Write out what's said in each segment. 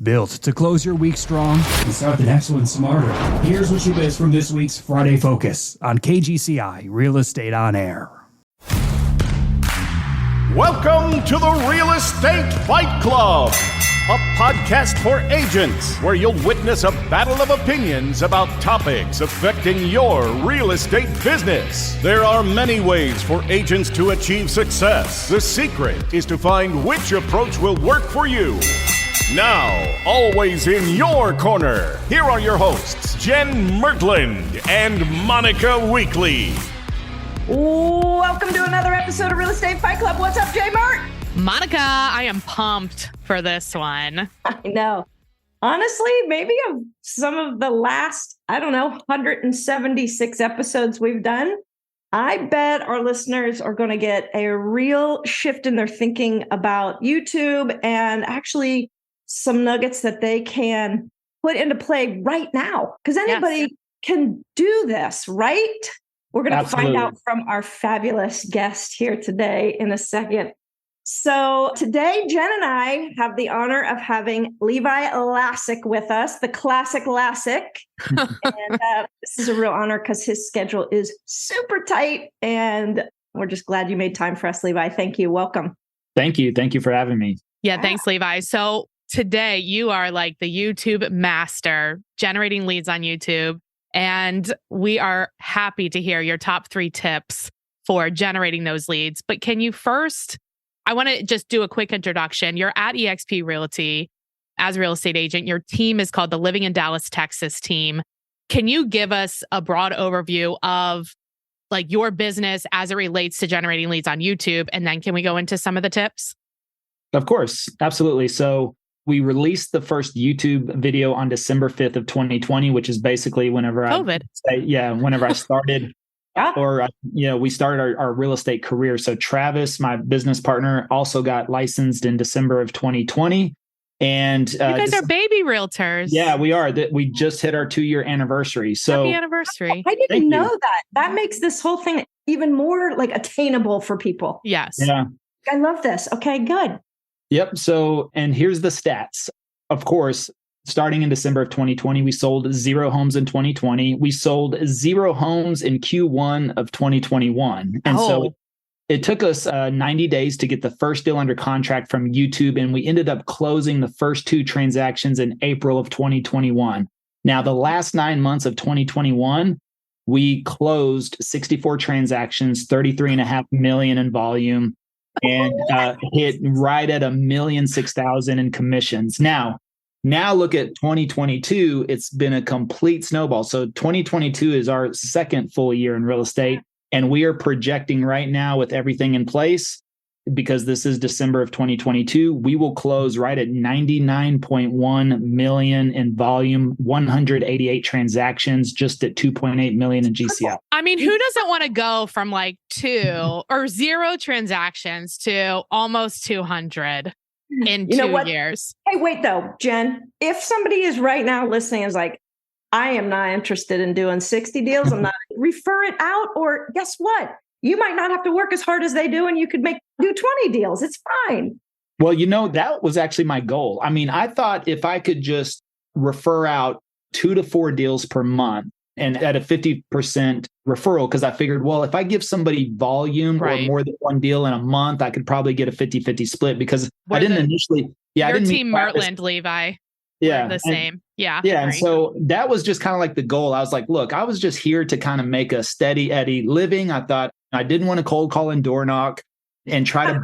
Built to close your week strong and start the next one smarter. Here's what you missed from this week's Friday Focus on KGCI Real Estate On Air. Welcome to the Real Estate Fight Club, a podcast for agents where you'll witness a battle of opinions about topics affecting your real estate business. There are many ways for agents to achieve success. The secret is to find which approach will work for you. Now, always in your corner, here are your hosts, Jen Mertland and Monica Weekly. Welcome to another episode of Real Estate Fight Club. What's up, Jay Mert? Monica, I am pumped for this one. I know. Honestly, maybe of some of the last, 176 episodes we've done, I bet our listeners are going to get a real shift in their thinking about YouTube and actually some nuggets that they can put into play right now. Because anybody can do this, right? We're going to find out from our fabulous guest here today in a second. So today, Jen and I have the honor of having Levi Lascsak with us, the classic Lascsak. And this is a real honor because his schedule is super tight. And we're just glad you made time for us, Levi. Thank you. Welcome. Thank you. Thank you for having me. Yeah, thanks, Levi. So today you are like the YouTube master, generating leads on YouTube. And we are happy to hear your top 3 tips for generating those leads. But can you first, I want to just do a quick introduction. You're at eXp Realty as a real estate agent. Your team is called the Living in Dallas, Texas team. Can you give us a broad overview of like your business as it relates to generating leads on YouTube? And then can we go into some of the tips? Of course. Absolutely. So we released the first YouTube video on December 5th of 2020, which is basically whenever whenever I started we started our real estate career. So Travis, my business partner, also got licensed in December of 2020. And you guys are baby realtors. Yeah, we are. We just hit our 2-year anniversary. So happy anniversary. I didn't know that. That makes this whole thing even more like attainable for people. Yes. Yeah. I love this. Okay, good. Yep. So, and here's the stats. Of course, starting in December of 2020, we sold 0 homes in 2020. We sold 0 homes in Q1 of 2021. And so it took us 90 days to get the first deal under contract from YouTube. And we ended up closing the first 2 transactions in April of 2021. Now, the last 9 months of 2021, we closed 64 transactions, 33.5 million in volume, and hit right at $1,006,000 in commissions. Now look at 2022. It's been a complete snowball. So 2022 is our second full year in real estate. And we are projecting right now with everything in place, because this is December of 2022, we will close right at 99.1 million in volume, 188 transactions, just at 2.8 million in GCL. I mean, who doesn't want to go from like 2 or 0 transactions to almost 200 in 2 years? Hey, wait though, Jen, if somebody is right now listening is like, I am not interested in doing 60 deals. I'm not refer it out, or guess what? You might not have to work as hard as they do, and you could do 20 deals. It's fine. Well, that was actually my goal. I mean, I thought if I could just refer out 2 to 4 deals per month and at a 50% referral, because I figured, well, if I give somebody volume or more than 1 deal in a month, I could probably get a 50-50 split, because I didn't initially. Yeah, your I didn't team Mertland, Levi. Yeah. The same. Yeah. And so that was just kind of like the goal. I was like, look, I was just here to kind of make a steady Eddie living. I thought I didn't want to cold call and door knock and try to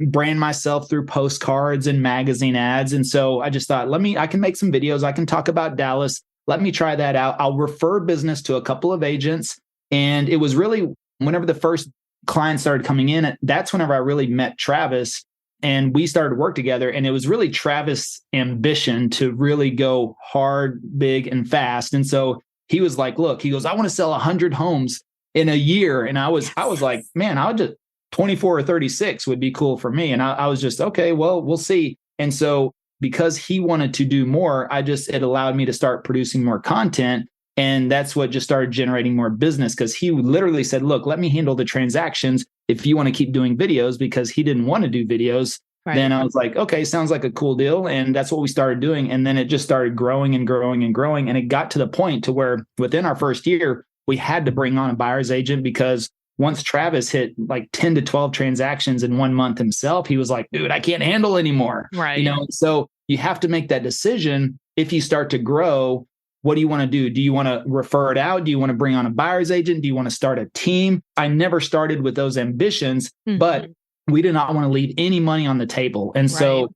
brand myself through postcards and magazine ads. And so I just thought, I can make some videos. I can talk about Dallas. Let me try that out. I'll refer business to a couple of agents. And it was really whenever the first clients started coming in, that's whenever I really met Travis. And we started to work together. And it was really Travis' ambition to really go hard, big, and fast. And so he was like, look, he goes, I want to sell 100 homes in a year. And I was like, man, I'll just 24 or 36 would be cool for me. And I was just, okay, well, we'll see. And so because he wanted to do more, it allowed me to start producing more content. And that's what just started generating more business, because he literally said, look, let me handle the transactions if you want to keep doing videos, because he didn't want to do videos. then I was like, okay, sounds like a cool deal. And that's what we started doing. And then it just started growing and growing and growing. And it got to the point to where within our first year, we had to bring on a buyer's agent because once Travis hit like 10 to 12 transactions in 1 month himself, he was like, dude, I can't handle anymore. Right. So you have to make that decision. If you start to grow, what do you want to do? Do you want to refer it out? Do you want to bring on a buyer's agent? Do you want to start a team? I never started with those ambitions, but we did not want to leave any money on the table. And so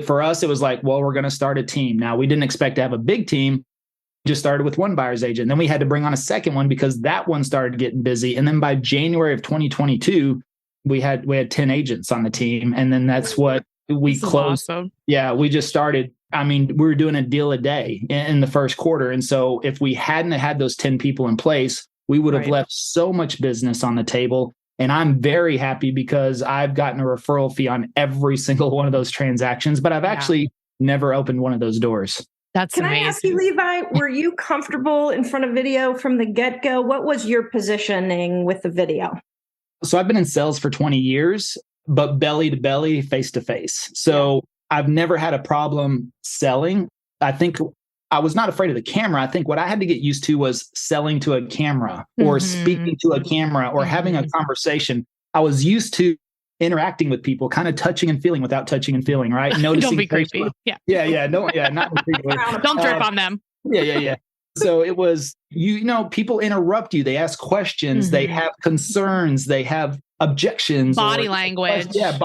for us, it was like, well, we're going to start a team. Now, we didn't expect to have a big team. Just started with one buyer's agent. Then we had to bring on a second one because that one started getting busy. And then by January of 2022, we had 10 agents on the team. And then that's what we closed. Awesome. Yeah, we just started. I mean, we were doing a deal a day in the first quarter. And so if we hadn't had those 10 people in place, we would have left so much business on the table. And I'm very happy because I've gotten a referral fee on every single one of those transactions, but I've actually never opened one of those doors. That's Can amazing. I ask you, Levi, were you comfortable in front of video from the get-go? What was your positioning with the video? So I've been in sales for 20 years, but belly to belly, face to face. So I've never had a problem selling. I think I was not afraid of the camera. I think what I had to get used to was selling to a camera or speaking to a camera or having a conversation. I was used to interacting with people, kind of touching and feeling without touching and feeling, right? Noticing. Don't be creepy. Yeah. Not creepy. Don't drip on them. Yeah. So it was, people interrupt you. They ask questions. They have concerns. They have objections. Body language. Yeah,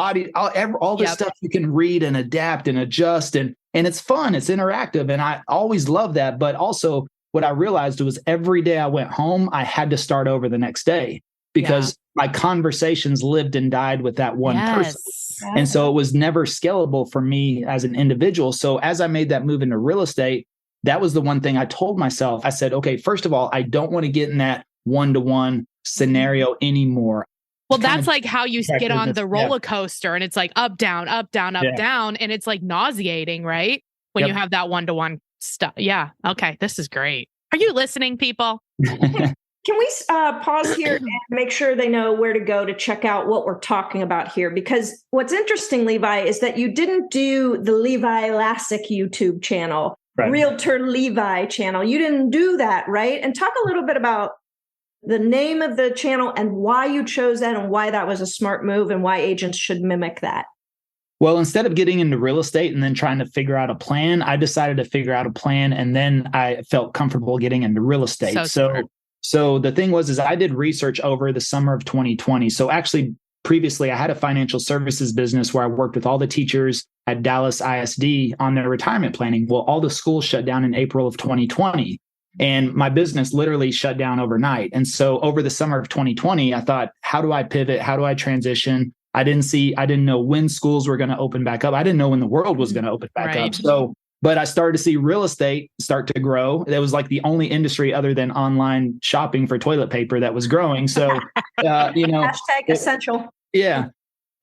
all this stuff you can read and adapt and adjust. And it's fun. It's interactive. And I always love that. But also what I realized was every day I went home, I had to start over the next day because my conversations lived and died with that one person. And so it was never scalable for me as an individual. So as I made that move into real estate, that was the one thing I told myself. I said, okay, first of all, I don't want to get in that one-to-one scenario anymore. Well, that's like how you get on the roller coaster and it's like up, down, up, down, up, down. And it's like nauseating, right? When you have that one-to-one stuff. Yeah. Okay. This is great. Are you listening, people? Can we pause here and make sure they know where to go to check out what we're talking about here? Because what's interesting, Levi, is that you didn't do the Levi Lascsak YouTube channel, Realtor Levi channel. You didn't do that, right? And talk a little bit about the name of the channel and why you chose that and why that was a smart move and why agents should mimic that. Well, instead of getting into real estate and then trying to figure out a plan, I decided to figure out a plan and then I felt comfortable getting into real estate. So the thing was I did research over the summer of 2020. So actually, previously, I had a financial services business where I worked with all the teachers at Dallas ISD on their retirement planning. Well, all the schools shut down in April of 2020. And my business literally shut down overnight. And so over the summer of 2020, I thought, how do I pivot? How do I transition? I didn't know when schools were going to open back up. I didn't know when the world was going to open back up. But I started to see real estate start to grow. That was like the only industry other than online shopping for toilet paper that was growing. So, hashtag essential. Yeah.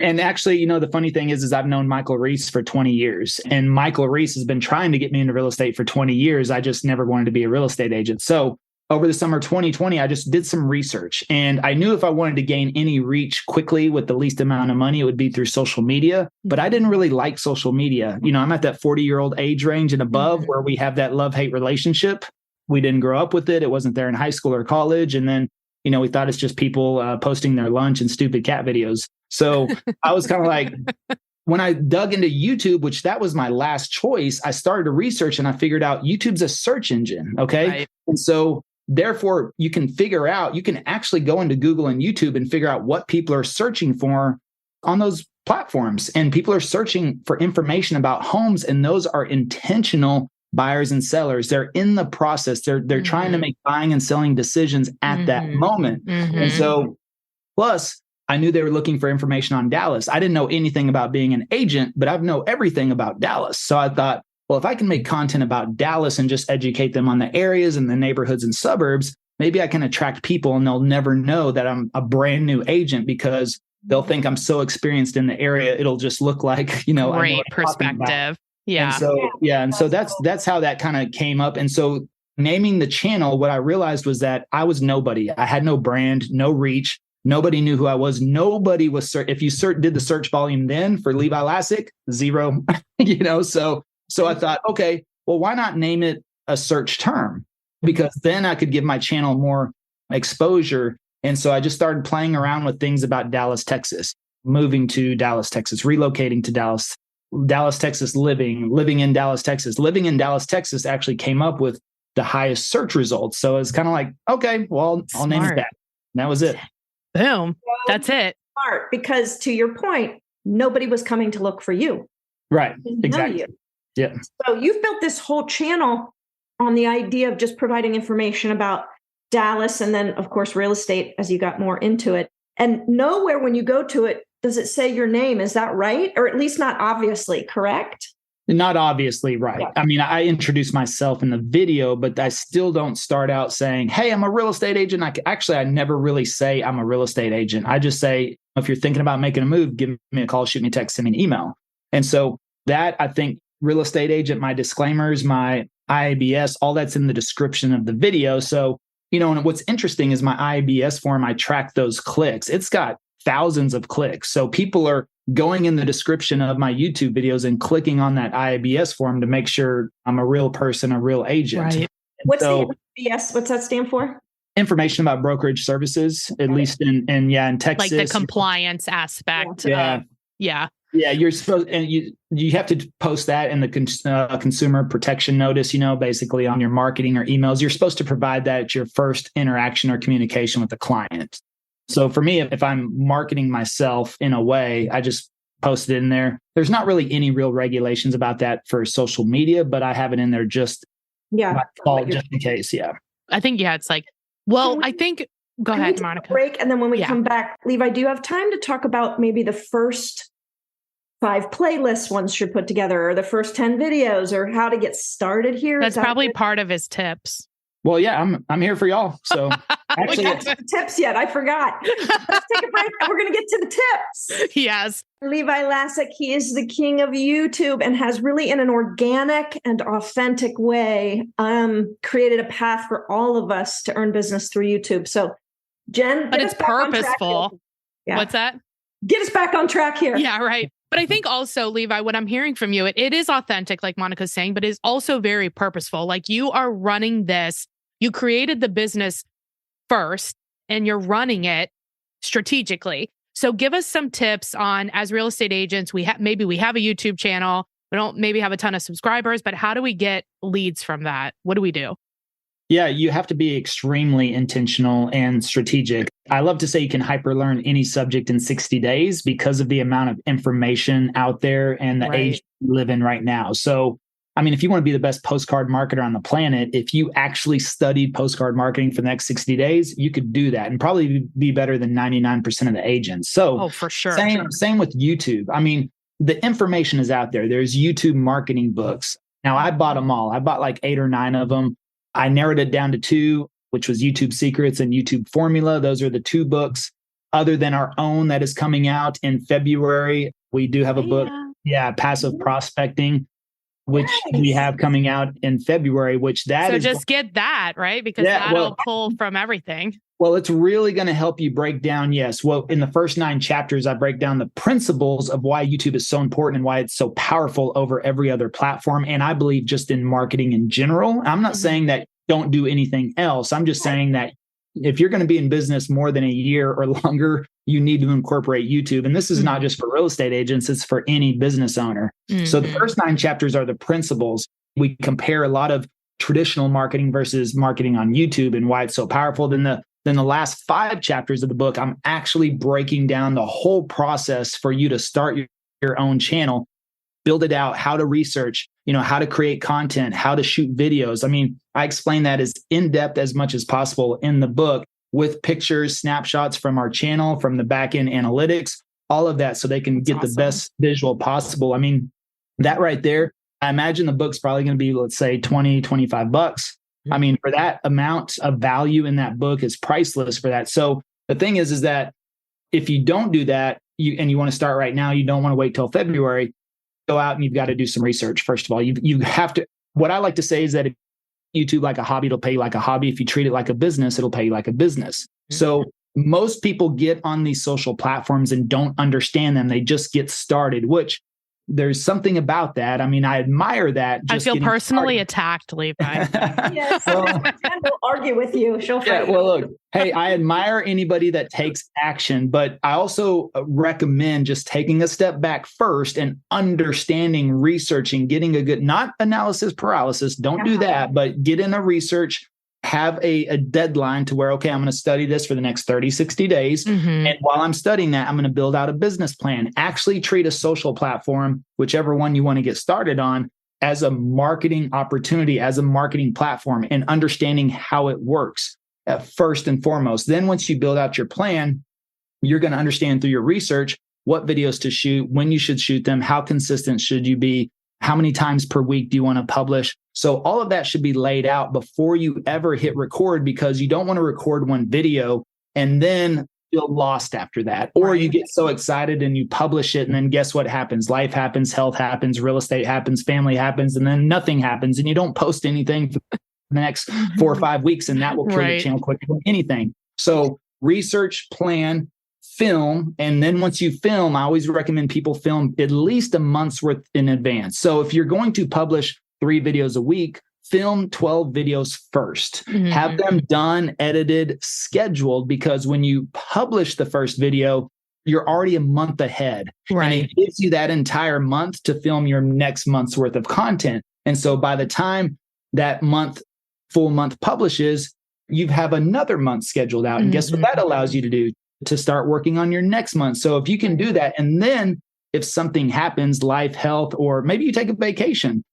And actually, the funny thing is I've known Michael Reese for 20 years and Michael Reese has been trying to get me into real estate for 20 years. I just never wanted to be a real estate agent. So over the summer 2020, I just did some research and I knew if I wanted to gain any reach quickly with the least amount of money, it would be through social media. But I didn't really like social media. I'm at that 40-year-old age range and above where we have that love-hate relationship. We didn't grow up with it. It wasn't there in high school or college. And then, we thought it's just people posting their lunch and stupid cat videos. So I was kind of like, when I dug into YouTube, which that was my last choice, I started to research and I figured out YouTube's a search engine. Okay. Right. And so therefore, you can actually go into Google and YouTube and figure out what people are searching for on those platforms. And people are searching for information about homes, and those are intentional buyers and sellers. They're in the process. They're trying to make buying and selling decisions at that moment. And so, plus, I knew they were looking for information on Dallas. I didn't know anything about being an agent, but I know everything about Dallas. So I thought, well, if I can make content about Dallas and just educate them on the areas and the neighborhoods and suburbs, maybe I can attract people and they'll never know that I'm a brand new agent because they'll think I'm so experienced in the area. It'll just look like, great perspective. Yeah. And so that's how that kind of came up. And so naming the channel, what I realized was that I was nobody. I had no brand, no reach. Nobody knew who I was. Nobody was, if you did the search volume then for Levi Lascsak, 0, so I thought, okay, well, why not name it a search term? Because then I could give my channel more exposure. And so I just started playing around with things about Dallas, Texas, moving to Dallas, Texas, relocating to Dallas, Texas, living in Dallas, Texas. Living in Dallas, Texas actually came up with the highest search results. So it's kind of like, okay, well, I'll name it that. And that was it. Boom. That's it. Smart, because to your point, nobody was coming to look for you. Right. Exactly. You. Yeah. So you've built this whole channel on the idea of just providing information about Dallas and then, of course, real estate as you got more into it. And nowhere when you go to it does it say your name. Is that right? Or at least not obviously, correct? Not obviously right. Yeah. I mean, I introduce myself in the video, but I still don't start out saying, hey, I'm a real estate agent. I never really say I'm a real estate agent. I just say, if you're thinking about making a move, give me a call, shoot me a text, send me an email. And so that, I think, real estate agent, my disclaimers, my IABS, all that's in the description of the video. So, and what's interesting is my IABS form, I track those clicks. It's got thousands of clicks. So people are going in the description of my YouTube videos and clicking on that IABS form to make sure I'm a real person, a real agent. Right. What's the IABS? What's that stand for? Information about brokerage services, at least in Texas. Like the compliance aspect. Yeah. Yeah, you're supposed, and you have to post that in the consumer protection notice, basically on your marketing or emails. You're supposed to provide that at your first interaction or communication with the client. So for me, if I'm marketing myself in a way, I just post it in there. There's not really any real regulations about that for social media, but I have it in there just in case. Yeah. I think, it's like, well, I think, go ahead, Monica. Break. And then when we come back, Levi, do you have time to talk about maybe the first 5 playlists one should put together or the first 10 videos or how to get started here? That's probably part of his tips. Well, yeah, I'm here for y'all. So actually, we got to the tips yet. I forgot. Let's take a break. We're going to get to the tips. Yes. Levi Lascsak, he is the king of YouTube and has really, in an organic and authentic way, created a path for all of us to earn business through YouTube. So, Jen, but it's purposeful. Yeah. What's that? Get us back on track here. Yeah, right. But I think also, Levi, what I'm hearing from you, it is authentic, like Monica's saying, but it's also very purposeful. Like you are running this, you created the business first and you're running it strategically. So give us some tips on, as real estate agents, maybe we have a YouTube channel. We don't maybe have a ton of subscribers, but how do we get leads from that? What do we do? Yeah, you have to be extremely intentional and strategic. I love to say you can hyperlearn any subject in 60 days because of the amount of information out there and the age we live in right now. So, I mean, if you want to be the best postcard marketer on the planet, if you actually studied postcard marketing for the next 60 days, you could do that and probably be better than 99% of the agents. So, for sure. Same with YouTube. I mean, the information is out there. There's YouTube marketing books. Now, I bought them all. I bought like 8 or 9 of them. I narrowed it down to 2, which was YouTube Secrets and YouTube Formula. Those are the 2 books other than our own that is coming out in February. We do have a book, Passive Prospecting, which we have coming out in February, So just get that, right? Because that'll pull from everything. Well, it's really going to help you break down. Yes. Well, in the first 9 chapters, I break down the principles of why YouTube is so important and why it's so powerful over every other platform. And I believe just in marketing in general, I'm not saying that don't do anything else. I'm just saying that if you're going to be in business more than a year or longer, you need to incorporate YouTube. And this is not just for real estate agents, it's for any business owner. So the first 9 chapters are the principles. We compare a lot of traditional marketing versus marketing on YouTube and why it's so powerful. Then the last 5 chapters of the book, I'm actually breaking down the whole process for you to start your own channel, build it out, how to research, how to create content, how to shoot videos. I mean, I explain that as in-depth as much as possible in the book with pictures, snapshots from our channel, from the back-end analytics, all of that so they can get the best visual possible. I mean, that right there, I imagine the book's probably going to be, let's say, $20, $25. I mean, for that amount of value in that book is priceless for that. So the thing is that if you don't do that, you want to start right now, you don't want to wait till February, go out and you've got to do some research. First of all, you have to, what I like to say is that if YouTube like a hobby, it'll pay you like a hobby. If you treat it like a business, it'll pay you like a business. So most people get on these social platforms and don't understand them. They just get started, which there's something about that. I mean, I admire that. I feel personally started. attacked, Levi. Yes. Jen will argue with you. She'll fight. Yeah, well, look, hey, I admire anybody that takes action, but I also recommend just taking a step back first and understanding, researching, getting a good, not analysis paralysis. Don't do that, but get in a research, have a deadline to where, okay, I'm going to study this for the next 30, 60 days. And while I'm studying that, I'm going to build out a business plan. Actually treat a social platform, whichever one you want to get started on, as a marketing opportunity, as a marketing platform, and understanding how it works first and foremost. Then once you build out your plan, you're going to understand through your research what videos to shoot, when you should shoot them, how consistent should you be, how many times per week do you want to publish? So all of that should be laid out before you ever hit record, because you don't want to record one video and then feel lost after that. Or you get so excited and you publish it, and then guess what happens? Life happens, health happens, real estate happens, family happens, and then nothing happens, and you don't post anything for the next 4 or 5 weeks, and that will kill your channel quicker than anything. So research, plan, film. And then once you film, I always recommend people film at least a month's worth in advance. So if you're going to publish 3 videos a week, film 12 videos first. Have them done, edited, scheduled, because when you publish the first video, you're already a month ahead. And it gives you that entire month to film your next month's worth of content. And so by the time that full month publishes, you have another month scheduled out. And guess what that allows you to do? To start working on your next month. So if you can do that, and then if something happens, life, health, or maybe you take a vacation,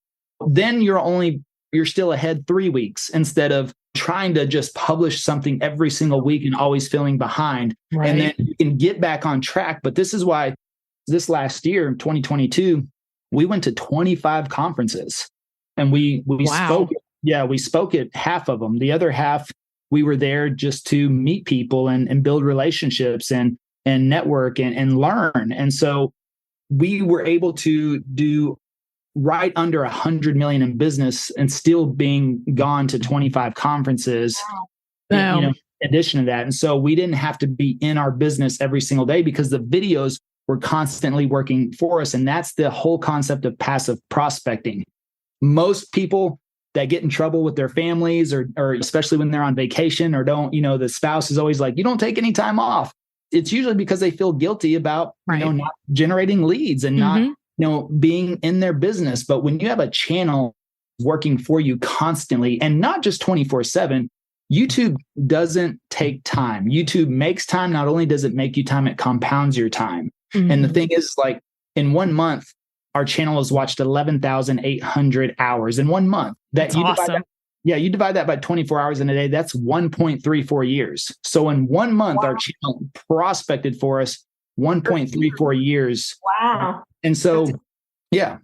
then you're still ahead 3 weeks instead of trying to just publish something every single week and always feeling behind. And then you can get back on track. But this is why this last year, 2022, we went to 25 conferences, and we spoke. Yeah, we spoke at half of them. The other half, we were there just to meet people and build relationships and network and learn. And so we were able to do right under 100 million in business and still being gone to 25 conferences, in addition to that. And so we didn't have to be in our business every single day because the videos were constantly working for us. And that's the whole concept of passive prospecting. Most people that get in trouble with their families or especially when they're on vacation or don't, the spouse is always like, you don't take any time off. It's usually because they feel guilty about, not generating leads and not, being in their business. But when you have a channel working for you constantly and not just 24/7, YouTube doesn't take time. YouTube makes time. Not only does it make you time, it compounds your time. And the thing is, like, in 1 month, our channel has watched 11,800 hours in 1 month. That's awesome. You divide that by 24 hours in a day, that's 1.34 years. So in 1 month, our channel prospected for us 1.34 years. Wow. And so,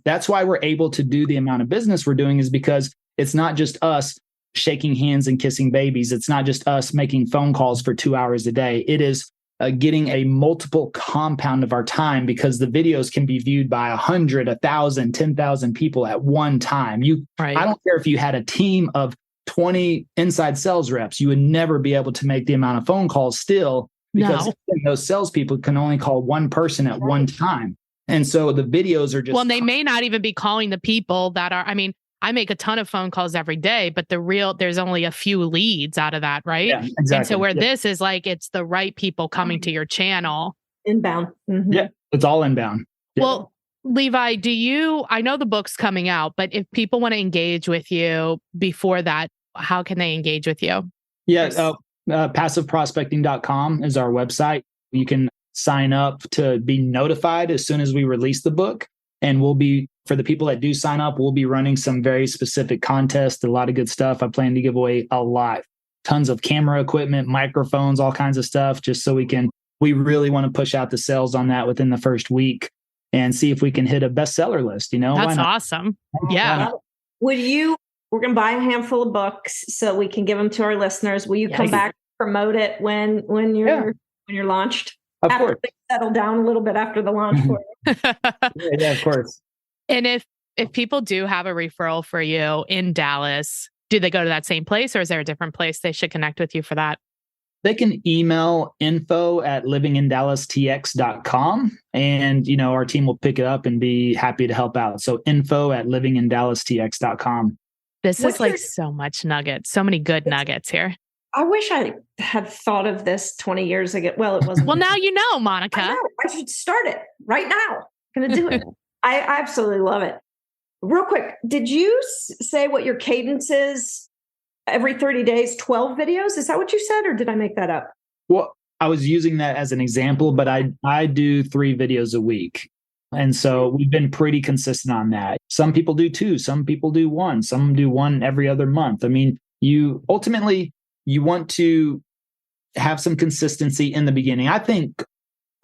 that's why we're able to do the amount of business we're doing, is because it's not just us shaking hands and kissing babies. It's not just us making phone calls for 2 hours a day. It is getting a multiple compound of our time, because the videos can be viewed by 100, 1,000, 10,000 people at one time. I don't care if you had a team of 20 inside sales reps, you would never be able to make the amount of phone calls still, because those salespeople can only call one person at one time. And so the videos are just... Well, they may not even be calling the people that are, I make a ton of phone calls every day, but there's only a few leads out of that, right? Yeah, exactly. And so where this is like, it's the right people coming to your channel. Inbound. Yeah, it's all inbound. Yeah. Well, Levi, I know the book's coming out, but if people want to engage with you before that, how can they engage with you? Yeah, passiveprospecting.com is our website. You can sign up to be notified as soon as we release the book. And for the people that do sign up, we'll be running some very specific contests, a lot of good stuff. I plan to give away a lot, tons of camera equipment, microphones, all kinds of stuff, just so we really want to push out the sales on that within the first week and see if we can hit a bestseller list. That's awesome. Yeah. We're going to buy a handful of books so we can give them to our listeners. Will you come back and promote it when you're launched? Of course. Things settle down a little bit after the launch for you. Yeah, of course. And if people do have a referral for you in Dallas, do they go to that same place, or is there a different place they should connect with you for that? They can email info@livingindallastx.com, and our team will pick it up and be happy to help out. So info@livingindallastx.com. This is like so much nuggets, so many good nuggets here. I wish I had thought of this 20 years ago. Well, it wasn't. Well, now you know, Monica. I know. I should start it right now. I'm going to do it. I absolutely love it. Real quick, did you say what your cadence is? Every 30 days, 12 videos? Is that what you said, or did I make that up? Well, I was using that as an example, but I do 3 videos a week. And so we've been pretty consistent on that. Some people do 2, some people do 1, some do 1 every other month. I mean, you want to have some consistency in the beginning. I think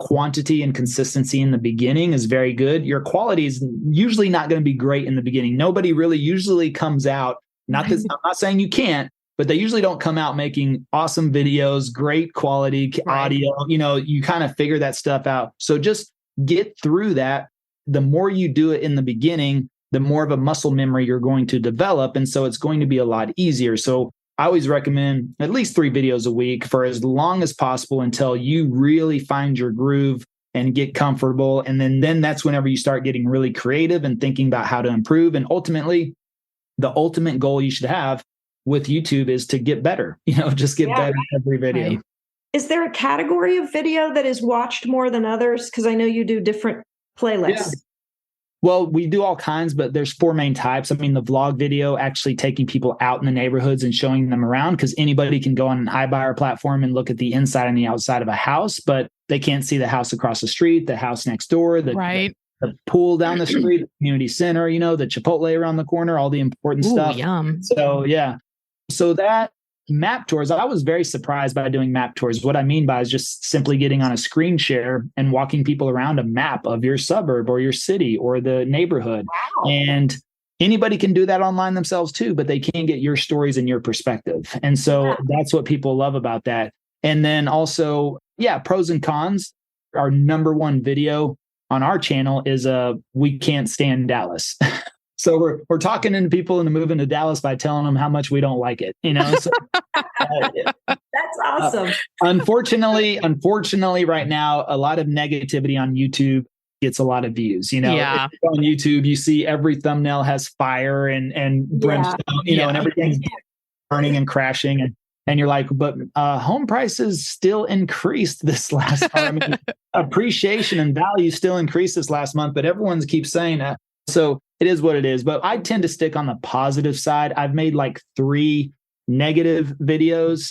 quantity and consistency in the beginning is very good. Your quality is usually not going to be great in the beginning. Nobody really usually comes out. I'm not saying you can't, but they usually don't come out making awesome videos, great quality audio. You kind of figure that stuff out. So just get through that. The more you do it in the beginning, the more of a muscle memory you're going to develop. And so it's going to be a lot easier. So I always recommend at least 3 videos a week for as long as possible until you really find your groove and get comfortable. And then that's whenever you start getting really creative and thinking about how to improve. And ultimately, the ultimate goal you should have with YouTube is to get better, just get better every video. Right. Is there a category of video that is watched more than others? Because I know you do different playlists. Yeah. Well, we do all kinds, but there's 4 main types. I mean, the vlog video, actually taking people out in the neighborhoods and showing them around, because anybody can go on an iBuyer platform and look at the inside and the outside of a house, but they can't see the house across the street, the house next door, the pool down the street, the community center, the Chipotle around the corner, all the important stuff. Yum. So, yeah. So that map tours, I was very surprised by doing map tours. What I mean by is just simply getting on a screen share and walking people around a map of your suburb or your city or the neighborhood. Wow. And anybody can do that online themselves too, but they can't get your stories and your perspective. And so that's what people love about that. And then also, pros and cons. Our number 1 video on our channel is we can't stand Dallas. So we're talking to people into moving to Dallas by telling them how much we don't like it. So, that's awesome. Unfortunately, right now, a lot of negativity on YouTube gets a lot of views. If you're on YouTube, you see every thumbnail has fire and brimstone, and everything's burning and crashing. And you're like, but home prices still increased this last month. I mean, appreciation and value still increased this last month, but everyone keeps saying that. So it is what it is. But I tend to stick on the positive side. I've made like 3 negative videos,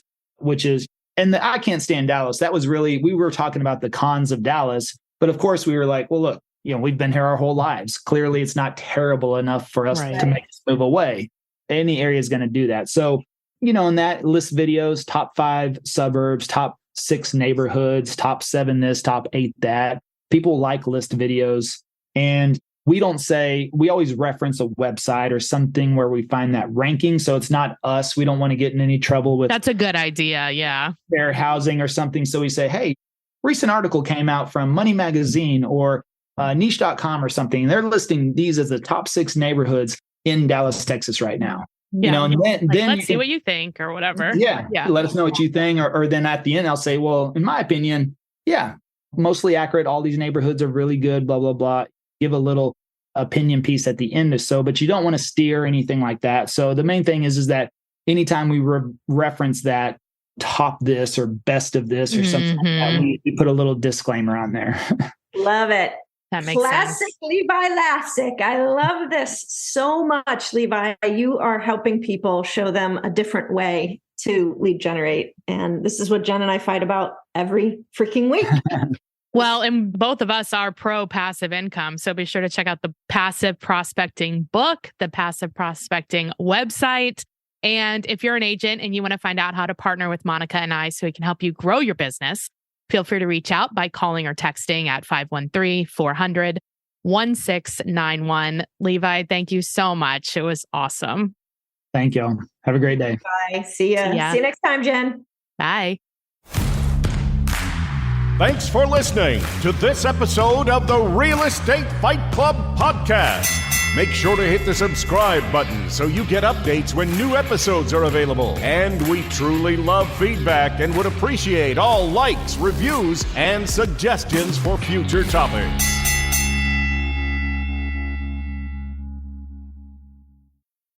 and I can't stand Dallas. That was really, we were talking about the cons of Dallas. But of course, we were like, well, look, we've been here our whole lives. Clearly, it's not terrible enough for us to make us move away. Any area is going to do that. So, in that list videos, top 5 suburbs, top 6 neighborhoods, top 7 this, top 8 that. People like list videos. And we always reference a website or something where we find that ranking. So it's not us. We don't want to get in any trouble with. That's a good idea. Yeah. Fair housing or something. So we say, hey, recent article came out from Money Magazine or niche.com or something. And they're listing these as the top 6 neighborhoods in Dallas, Texas right now. Yeah. And then let's see what you think or whatever. Yeah. Let us know what you think. Or then at the end, I'll say, well, in my opinion, mostly accurate. All these neighborhoods are really good, blah, blah, blah. Give a little opinion piece at the end or so, but you don't want to steer anything like that. So the main thing is that anytime we reference that top this or best of this or something like that, we put a little disclaimer on there. Love it. That makes Classic sense. Levi Lascsak. I love this so much, Levi. You are helping people, show them a different way to lead generate. And this is what Jen and I fight about every freaking week. Well, and both of us are pro passive income. So be sure to check out the Passive Prospecting book, the Passive Prospecting website. And if you're an agent and you want to find out how to partner with Monica and I so we can help you grow your business, feel free to reach out by calling or texting at 513-400-1691. Levi, thank you so much. It was awesome. Thank you. Have a great day. Bye. See ya. See you next time, Jen. Bye. Thanks for listening to this episode of the Real Estate Fight Club podcast. Make sure to hit the subscribe button so you get updates when new episodes are available. And we truly love feedback and would appreciate all likes, reviews, and suggestions for future topics.